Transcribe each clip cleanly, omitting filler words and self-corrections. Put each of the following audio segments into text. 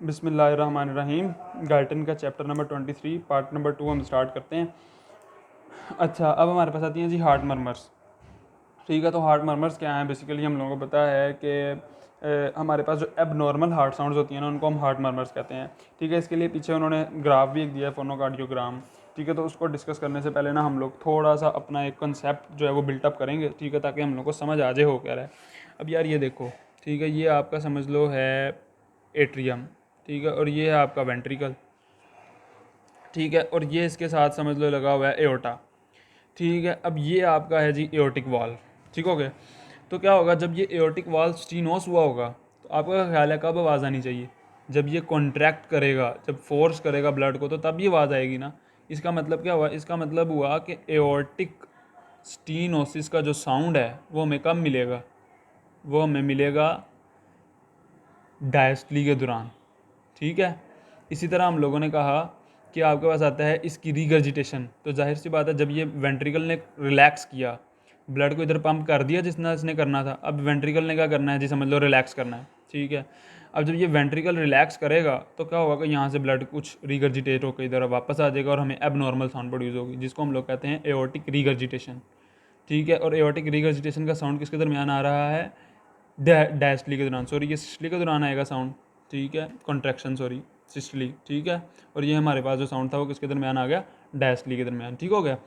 बिस्मिल्लाहिर्रहमानिर्रहीम। गाइटन का chapter number 23 part number 2 हम स्टार्ट करते हैं। अच्छा, अब हमारे पास आती हैं जी हार्ट मर्मर्स। ठीक है, तो हार्ट मर्मर्स क्या हैं? बेसिकली हम लोगों को पता है कि हमारे पास जो एबनॉर्मल हार्ट साउंड्स होती हैं ना, उनको हम हार्ट मर्मर्स कहते हैं। ठीक है, इसके लिए पीछे उन्होंने ग्राफ भी एक दिया है, फोनोकार्डियोग्राम। ठीक है, तो उसको डिस्कस करने से पहले ना हम लोग थोड़ा सा अपना एक कंसेप्ट जो है वो बिल्टअप करेंगे। ठीक है, ताकि हम लोग को समझ आ जाए हो क्या रहा है। अब यार ये देखो, ठीक है, ये आपका समझ लो है एट्रियम। ठीक है, और ये है आपका वेंट्रिकल। ठीक है, और ये इसके साथ समझ लो लगा हुआ है एओर्टा। ठीक है, अब ये आपका है जी एओर्टिक वाल्व। ठीक हो गया। तो क्या होगा जब ये एओर्टिक वाल्व स्टीनोस हुआ होगा, तो आपका ख्याल है कब आवाज़ आनी चाहिए? जब ये कॉन्ट्रैक्ट करेगा, जब फोर्स करेगा ब्लड को, तो तब ये आवाज़ आएगी ना। इसका मतलब क्या हुआ? इसका मतलब हुआ कि एओर्टिक स्टीनोसिस का जो साउंड है वो हमें कब मिलेगा? वो हमें मिलेगा डायस्टली के दौरान। ठीक है, इसी तरह हम लोगों ने कहा कि आपके पास आता है इसकी रीगर्जिटेशन। तो जाहिर सी बात है, जब ये वेंट्रिकल ने रिलैक्स किया, ब्लड को इधर पंप कर दिया जितना इसने करना था, अब वेंट्रिकल ने क्या करना है जी? समझ लो रिलैक्स करना है। ठीक है, अब जब ये वेंट्रिकल रिलैक्स करेगा तो क्या होगा कि यहाँ से ब्लड कुछ रीगर्जिटेट होकर इधर वापस आ जाएगा और हमें एबनॉर्मल साउंड प्रोड्यूस होगी, जिसको हम लोग कहते हैं एओर्टिक रीगर्जिटेशन। ठीक है, और एओर्टिक रीगर्जिटेशन का साउंड किसके दरमियान आ रहा है? डायस्टली के दौरान। सॉरी, ये सिस्टली के दौरान आएगा साउंड। ठीक है, कॉन्ट्रैक्शन, सॉरी, सिस्टली। ठीक है, और ये हमारे पास जो साउंड था वो किसके दरमियान आ गया? डायस्टली के दरमियान। ठीक हो गया।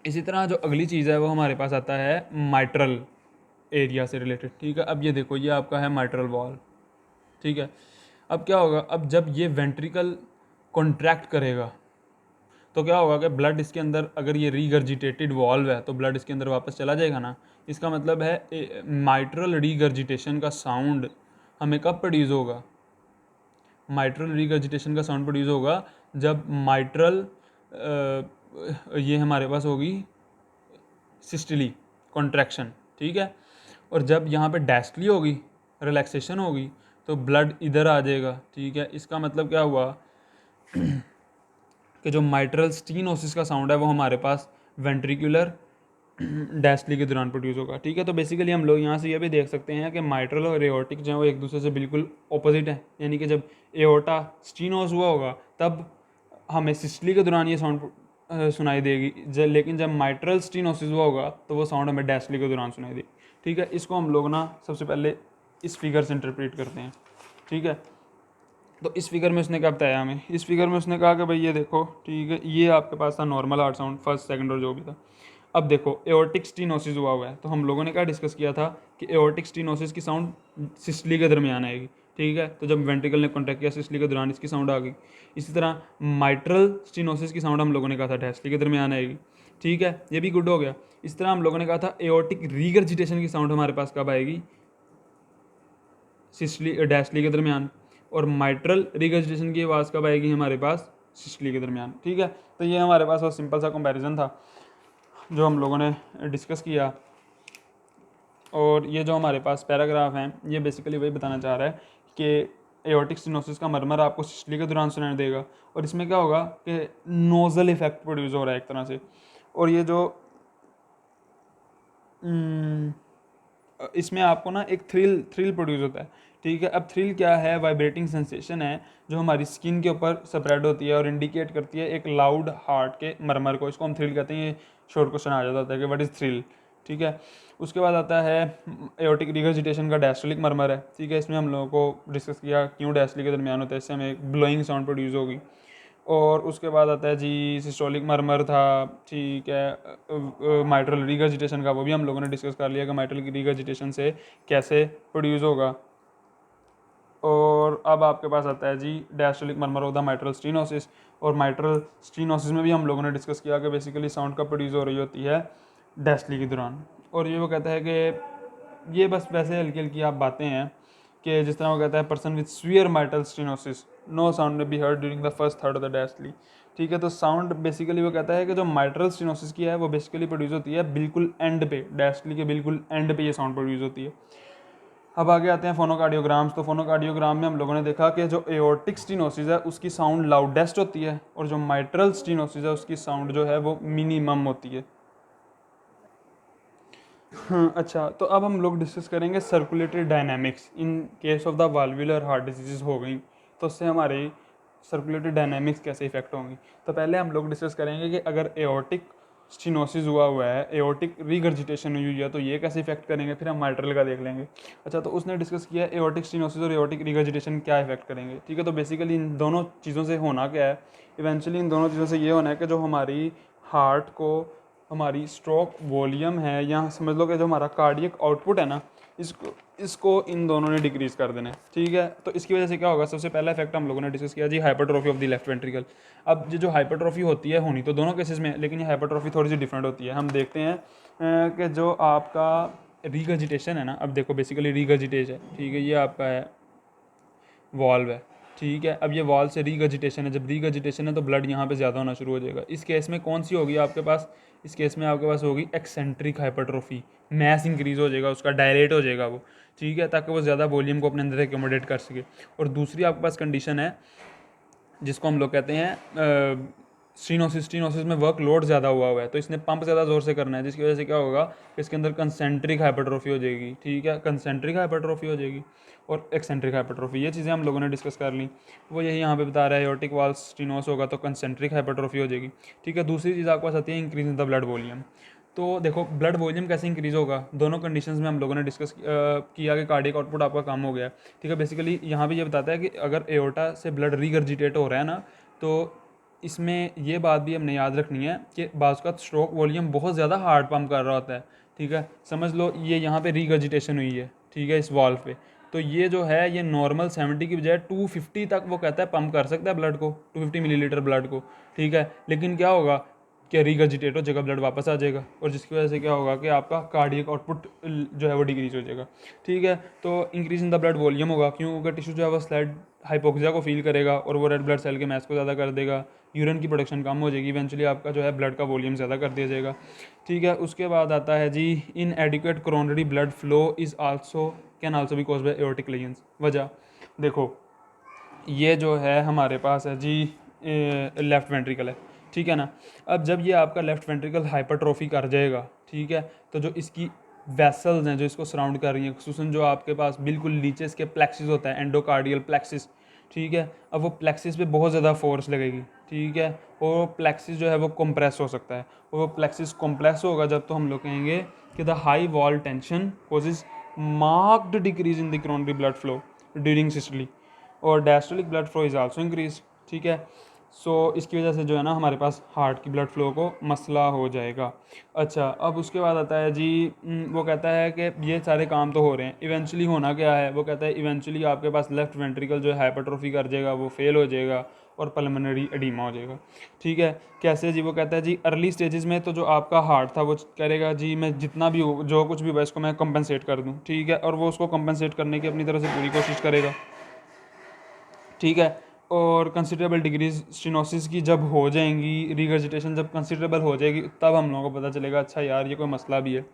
इसी तरह जो अगली चीज़ है वो हमारे पास आता है माइट्रल एरिया से रिलेटेड। ठीक है, अब ये देखो, ये आपका है माइट्रल वॉल। ठीक है, अब क्या होगा? अब जब ये वेंट्रिकल कॉन्ट्रैक्ट करेगा तो क्या होगा कि ब्लड इसके अंदर, अगर ये रीगर्जिटेटेड वॉल्व है तो ब्लड इसके अंदर वापस चला जाएगा ना। इसका मतलब है माइट्रल रीगर्जिटेशन का साउंड हमें कब प्रोड्यूस होगा? माइट्रल रीगर्जिटेशन का साउंड प्रोड्यूस होगा जब माइट्रल ये हमारे पास होगी सिस्टली, कॉन्ट्रैक्शन। ठीक है, और जब यहाँ पे डायस्टली होगी, रिलैक्सेशन होगी, तो ब्लड इधर आ जाएगा। ठीक है, इसका मतलब क्या हुआ कि जो माइट्रल स्टीनोसिस का साउंड है वो हमारे पास वेंट्रिकुलर डायस्टली के दौरान प्रोड्यूस होगा। ठीक है, तो बेसिकली हम लोग यहाँ से ये भी देख सकते हैं कि माइट्रल और एओर्टिक जो है वो एक दूसरे से बिल्कुल ऑपोजिट है। यानी कि जब एओर्टा स्टीनोस हुआ होगा तब हमें सिस्टली के दौरान ये साउंड सुनाई देगी, लेकिन जब माइट्रल स्टीनोसिस हुआ होगा तो वो साउंड हमें डायस्टली के दौरान सुनाई देगी। ठीक है, इसको हम लोग ना सबसे पहले इस फिगर से इंटरप्रेट करते हैं। ठीक है, तो इस फिगर में उसने क्या बताया हमें? इस फिगर में उसने कहा कि भाई ये देखो, ठीक है, ये आपके पास था normal heart sound, first second और जो भी था। अब देखो एओर्टिक स्टीनोसिस हुआ है, तो हम लोगों ने क्या डिस्कस किया था कि एओर्टिक स्टीनोसिस की साउंड सिस्टली के दरमियान आएगी। ठीक है, तो जब वेंट्रिकल ने कॉन्ट्रैक्ट किया सिस्टली के दौरान इसकी साउंड आ गई। इसी तरह माइट्रल स्टीनोसिस की साउंड हम लोगों ने कहा था डायस्टली के दरमियान आएगी। ठीक है, ये भी गुड हो गया। इस तरह हम लोगों ने कहा था एओर्टिक रीगर्जिटेशन की साउंड हमारे पास कब आएगी? सिस्टली डायस्टली के दरमियान। और माइट्रल रिगर्जिटेशन की आवाज़ कब आएगी हमारे पास? सिस्टली के दरमियान। ठीक है, तो ये हमारे पास वो सिंपल सा कंपैरिजन था जो हम लोगों ने डिस्कस किया। और ये जो हमारे पास पैराग्राफ हैं ये बेसिकली वही बताना चाह रहा है कि एओर्टिक स्टेनोसिस का मरमर आपको सिस्टली के दौरान सुनाई देगा, और इसमें क्या होगा कि नोजल इफेक्ट प्रोड्यूस हो रहा है एक तरह से। और ये जो इसमें आपको ना एक थ्रिल थ्रिल प्रोड्यूस होता है। ठीक है, अब थ्रिल क्या है? वाइब्रेटिंग सेंसेशन है जो हमारी स्किन के ऊपर स्प्रेड होती है और इंडिकेट करती है एक लाउड हार्ट के मरमर को। इसको हम थ्रिल कहते हैं। ये शॉर्ट क्वेश्चन आ जाता है कि व्हाट इज़ थ्रिल। ठीक है, उसके बाद आता है एओर्टिक रिगर्जिटेशन का डायस्टोलिक मरमर है। ठीक है, इसमें हम लोगों को डिस्कस किया क्यों डायस्टोलिक के दरमियान होता है, इससे हमें एक ब्लोइंग साउंड प्रोड्यूस होगी। और उसके बाद आता है जी सिस्टोलिक मरमर था। ठीक है, माइट्रल रीगर्जिटेशन का वो भी हम लोगों ने डिस्कस कर लिया कि माइट्रल की रीगर्जिटेशन से कैसे प्रोड्यूस होगा। और अब आपके पास आता है जी diastolic murmur of the mitral stenosis. और माइट्रल स्टीनोसिस में भी हम लोगों ने डिस्कस किया कि बेसिकली साउंड कब प्रोड्यूस हो रही होती है? डायस्टली के दौरान। और ये वो कहता है कि ये बस वैसे हल्की हल्की आप बातें हैं कि जिस तरह वो कहता है person with severe mitral stenosis no sound may be heard during the first third of the diastole. ठीक है, तो साउंड बेसिकली वो कहता है कि जो माइट्रल स्टीनोसिस की है वो बेसिकली प्रोड्यूस होती है बिल्कुल एंड पे, डायस्टली के बिल्कुल एंड पे ये साउंड प्रोड्यूस होती है। अब आगे आते हैं फोनोकार्डियोग्राम्स। तो फोनोकार्डियोग्राम में हम लोगों ने देखा कि जो एओर्टिक स्टीनोसिस है उसकी साउंड लाउडेस्ट होती है, और जो माइट्रल स्टीनोसिस है उसकी साउंड जो है वो मिनिमम होती है। हाँ, अच्छा, तो अब हम लोग डिस्कस करेंगे circulatory dynamics in case of the valvular heart disease हो गई। तो उससे हमारी सर्कुलेटरी डायनामिक्स कैसे इफेक्ट होंगी। तो पहले हम लोग डिस्कस करेंगे कि अगर एओर्टिक स्टिनोसिस हुआ है, एओर्टिक रीगर्जिटेशन हुई है, तो ये कैसे इफेक्ट करेंगे, फिर हम माइट्रल का देख लेंगे। अच्छा, तो उसने डिस्कस किया एओर्टिक स्टिनोसिस और एओर्टिक रीगर्जिटेशन क्या इफेक्ट करेंगे। ठीक है, तो बेसिकली इन दोनों चीज़ों से होना क्या है, इवेंचुअली इन दोनों चीज़ों से ये होना है कि जो हमारी हार्ट को हमारी स्ट्रोक वॉल्यूम है, या समझ लो कि जो हमारा कार्डियक आउटपुट है ना, इसको इन दोनों ने डिक्रीज़ कर देना है। ठीक है, तो इसकी वजह से क्या होगा, सबसे पहला इफेक्ट हम लोगों ने डिस्कस किया जी hypertrophy of the left ventricle. अब ये जो हाइपरट्रॉफी होती है, होनी तो दोनों केसेस में, लेकिन ये हाइपरट्रॉफी थोड़ी सी डिफरेंट होती है। हम देखते हैं कि जो आपका रीगर्जिटेशन है ना, अब देखो बेसिकली रीगर्जिटेज है, ठीक है, ये आपका है वॉल्व है। ठीक है, अब ये वॉल्व से रीगर्जिटेशन है, जब रीगर्जिटेशन है तो ब्लड यहाँ पे ज़्यादा होना शुरू हो जाएगा। इस केस में कौन सी होगी आपके पास, इस केस में आपके पास होगी एक्सेंट्रिक हाइपरट्रोफी, मैस इंक्रीज़ हो जाएगा उसका, डायलेट हो जाएगा वो। ठीक है, ताकि वो ज़्यादा वॉल्यूम को अपने अंदर एकोमोडेट कर सके। और दूसरी आपके पास कंडीशन है जिसको हम लोग कहते हैं स्टीनोसिस। स्टीनोसिस में वर्क लोड ज़्यादा हुआ है, तो इसने पंप ज़्यादा ज़ोर से करना है, जिसकी वजह से क्या होगा, इसके अंदर कंसेंट्रिक हाइपरट्रोफी हो जाएगी। ठीक है, कंसेंट्रिक हाइपरट्रोफी हो जाएगी और एक्सेंट्रिक हाइपरट्रोफी, ये चीज़ें हम लोगों ने डिस्कस कर ली। वो यही यहाँ पे बता रहा है, एओर्टिक वाल्व स्टीनोस होगा तो कंसेंट्रिक हाइपरट्रोफी हो जाएगी। ठीक है, दूसरी चीज़ आपके पास आती है increase in the blood volume. तो देखो ब्लड वॉल्यूम कैसे इंक्रीज़ होगा, दोनों कंडीशंस में हम लोगों ने डिस्कस किया कि कार्डियक आउटपुट आपका कम हो गया है। ठीक है, बेसिकली यहाँ भी ये बताता है कि अगर एओर्टा से ब्लड रीगर्जिटेट हो रहा है ना, तो इसमें ये बात भी हमने याद रखनी है कि बाज़ का स्ट्रोक वॉल्यूम बहुत ज़्यादा हार्ड पंप कर रहा होता है। ठीक है, समझ लो ये यहाँ पे रीगर्जिटेशन हुई है, ठीक है, इस वॉल्व पे, तो ये जो है ये नॉर्मल 70 की बजाय 250 तक वो कहता है पंप कर सकता है ब्लड को, 250 मिलीलीटर ब्लड को। ठीक है, लेकिन क्या होगा कि रीगर्जिटेट हो जाएगा, ब्लड वापस आ जाएगा, और जिसकी वजह से क्या होगा कि आपका कार्डियक आउटपुट जो है वो डिक्रीज हो जाएगा। ठीक है, तो increase in the blood volume होगा, क्यों, क्योंकि टिश्यू जो है वो स्लाइड हाइपोक्सिया को फील करेगा और वो रेड ब्लड सेल के मैच को ज़्यादा कर देगा, यूरिन की प्रोडक्शन कम हो जाएगी, इवेंचुअली आपका जो है ब्लड का वॉल्यूम ज़्यादा कर दिया जाएगा। ठीक है, उसके बाद आता है जी inadequate coronary blood flow is also can also be caused by aortic lesions. वजह देखो, ये जो है हमारे पास है जी लेफ़्ट वेंट्रिकल है। ठीक है ना, अब जब ये आपका लेफ़्ट वेंट्रिकल हाइपरट्रोफी कर जाएगा, ठीक है, तो जो इसकी वेसल्स हैं जो इसको सराउंड कर रही हैं, खुसूसन जो आपके पास बिल्कुल नीचे इसके प्लेक्सिस होता है, एंडोकार्डियल प्लेक्सिस। ठीक है, अब वो प्लेक्सिस पे बहुत ज़्यादा फोर्स लगेगी। ठीक है, और प्लेक्सिस जो है वो कंप्रेस हो सकता है, और वो प्लेक्सिस कंप्रेस होगा जब, तो हम लोग कहेंगे कि the high wall tension causes marked decrease in the coronary blood flow during systole, और diastolic blood flow is also increase. ठीक है, सो इसकी वजह से जो है ना हमारे पास हार्ट की ब्लड फ्लो को मसला हो जाएगा। अच्छा, अब उसके बाद आता है जी वो कहता है कि ये सारे काम तो हो रहे हैं, इवेंचुअली होना क्या है, वो कहता है इवेंचुअली आपके पास लेफ्ट वेंट्रिकल जो है हाइपरट्रोफी कर जाएगा, वो फेल हो जाएगा और पल्मोनरी एडीमा हो जाएगा। ठीक है, कैसे जी, वो कहता है जी अर्ली स्टेजेस में तो जो आपका हार्ट था वो करेगा जी मैं जितना भी हो, जो कुछ भी हो इसको मैं कंपनसेट कर दूँ। ठीक है, और वो उसको कंपनसेट करने की अपनी तरह से पूरी कोशिश करेगा। ठीक है, और कंसिडरेबल डिग्रीज स्टिनोसिस की जब हो जाएंगी, रीगर्जिटेशन जब कंसिडरेबल हो जाएगी, तब हम लोगों को पता चलेगा अच्छा यार ये कोई मसला भी है।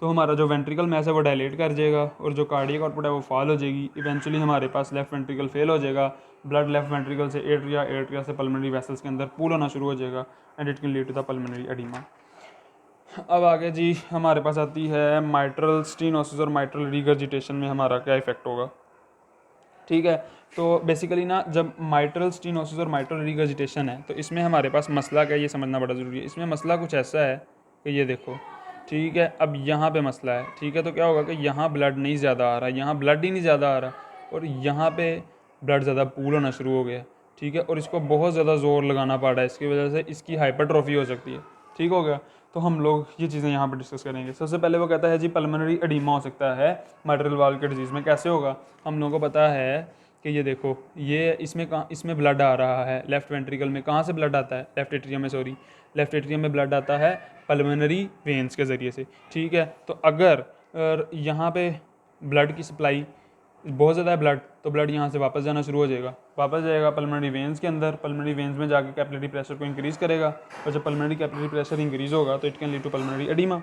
तो हमारा जो वेंट्रिकल मैस है वो डायलेट कर जाएगा और जो कार्डियक आउटपुट है वो फॉल हो जाएगी। इवेंचुअली हमारे पास लेफ्ट वेंट्रिकल फेल हो जाएगा, ब्लड लेफ्ट वेंट्रिकल से एट्रिया, एट्रिया से पल्मोनरी वेसल्स के अंदर पूल होना शुरू हो जाएगा and it can lead to the pulmonary oedema. अब आगे जी हमारे पास आती है माइट्रल स्टिनोसिस और माइट्रल रीगर्जिटेशन में हमारा क्या इफेक्ट होगा। ठीक है, तो बेसिकली ना जब माइट्रल स्टिनोसिस और माइट्रल रीगर्जिटेशन है तो इसमें हमारे पास मसला क्या है ये समझना बड़ा ज़रूरी है। इसमें मसला कुछ ऐसा है कि ये देखो, ठीक है, अब यहाँ पे मसला है। ठीक है, तो क्या होगा कि यहाँ ब्लड नहीं ज़्यादा आ रहा, यहाँ ब्लड ही नहीं ज़्यादा आ रहा, और यहाँ पे ब्लड ज़्यादा पूल होना शुरू हो गया। ठीक है, और इसको बहुत ज़्यादा ज़ोर लगाना पड़ रहा है, इसकी वजह से इसकी हाइपरट्रोफी हो सकती है। ठीक हो गया, तो हम लोग ये चीज़ें यहाँ पर डिस्कस करेंगे। सबसे पहले वो कहता है जी पल्मोनरी एडीमा हो सकता है माइट्रल वाल्व के डिजीज़ में। कैसे होगा, हम लोगों को पता है कि ये देखो, ये इसमें कहाँ, इसमें ब्लड आ रहा है लेफ़्ट वेंट्रिकल में, कहाँ से ब्लड आता है, लेफ़्ट एट्रियम में, सॉरी लेफ़्ट एट्रियम में ब्लड आता है पल्मोनरी वेन्स के ज़रिए से। ठीक है, तो अगर यहाँ पे ब्लड की सप्लाई बहुत ज़्यादा है ब्लड, तो ब्लड यहाँ से वापस जाना शुरू हो जाएगा, वापस जाएगा पल्मोनरी वेन्स के अंदर, पल्मोनरी वेन्स में जाके कैपिलरी प्रेशर को इंक्रीज़ करेगा, और जब पल्मोनरी कैपिलरी प्रेशर इंक्रीज़ होगा तो it can lead to pulmonary oedema.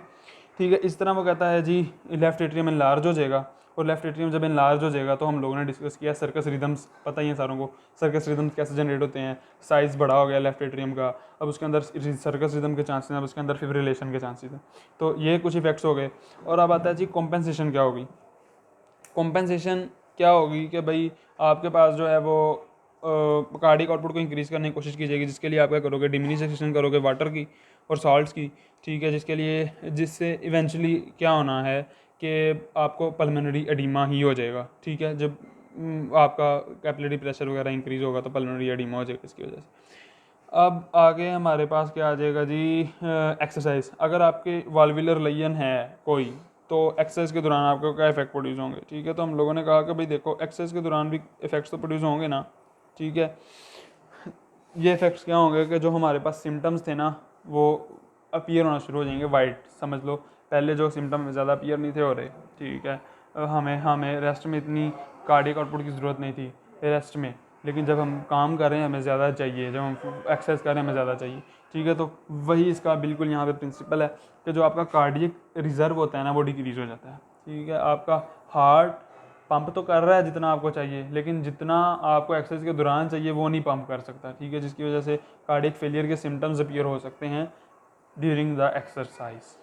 ठीक है, इस तरह वो कहता है जी लेफ़्ट एट्रियम इनलार्ज हो जाएगा, और लेफ्ट एट्रियम जब इनलार्ज हो जाएगा तो हम लोगों ने डिस्कस किया सर्कस रिदम्स, पता ही है सारों को सर्कस रिदम्स कैसे जनरेट होते हैं। साइज़ बड़ा हो गया लेफ्ट एट्रियम का, अब उसके अंदर सर्कस रिदम के चांसेस हैं, अब उसके अंदर फिब्रिलेशन के चांसेस हैं। तो ये कुछ इफेक्ट्स हो गए। और अब आता है जी कॉम्पेंसेशन क्या होगी। कॉम्पेंसेशन क्या होगी कि भाई आपके पास जो है वो कार्डिक आउटपुट को इंक्रीज़ करने की कोशिश की जाएगी, जिसके लिए आप क्या करोगे, डिमिनिशिएशन करोगे वाटर की और सॉल्ट्स की, ठीक है, जिससे इवेंचुअली क्या होना है कि आपको पल्मोनरी एडिमा ही हो जाएगा, ठीक है। जब आपका कैपिलरी प्रेशर वगैरह इंक्रीज़ होगा तो पल्मोनरी एडिमा हो जाएगा इसकी वजह से। अब आगे हमारे पास क्या आ जाएगा जी, एक्सरसाइज। अगर आपके वाल्वुलर लेजन है कोई, तो एक्सरसाइज के दौरान आपको क्या इफेक्ट प्रोड्यूस होंगे, ठीक है। तो हम लोगों ने कहा कि भाई देखो एक्सरसाइज के दौरान भी इफेक्ट्स तो प्रोड्यूस होंगे ना, ठीक है। ये इफेक्ट्स क्या होंगे कि जो हमारे पास सिम्टम्स थे ना वो अपीयर होना शुरू हो जाएंगे, वाइट समझ लो। पहले जो सिम्टम ज़्यादा अपीयर नहीं थे हो रहे, ठीक है। हमें हमें रेस्ट में इतनी कार्डियक आउटपुट की ज़रूरत नहीं थी रेस्ट में, लेकिन जब हम काम कर रहे हैं हमें ज़्यादा चाहिए, जब हम एक्सरसाइज कर रहे हैं हमें ज़्यादा चाहिए, ठीक है। तो वही इसका बिल्कुल यहाँ पे प्रिंसिपल है कि जो आपका कार्डियक रिजर्व होता है ना वो डिक्रीज़ हो जाता है, ठीक है। आपका हार्ट पंप तो कर रहा है जितना आपको चाहिए, लेकिन जितना आपको एक्सरसाइज के दौरान चाहिए वो नहीं पंप कर सकता, ठीक है, जिसकी वजह से कार्डियक फेलियर के सिम्टम्स अपीयर हो सकते हैं ड्यूरिंग द एक्सरसाइज।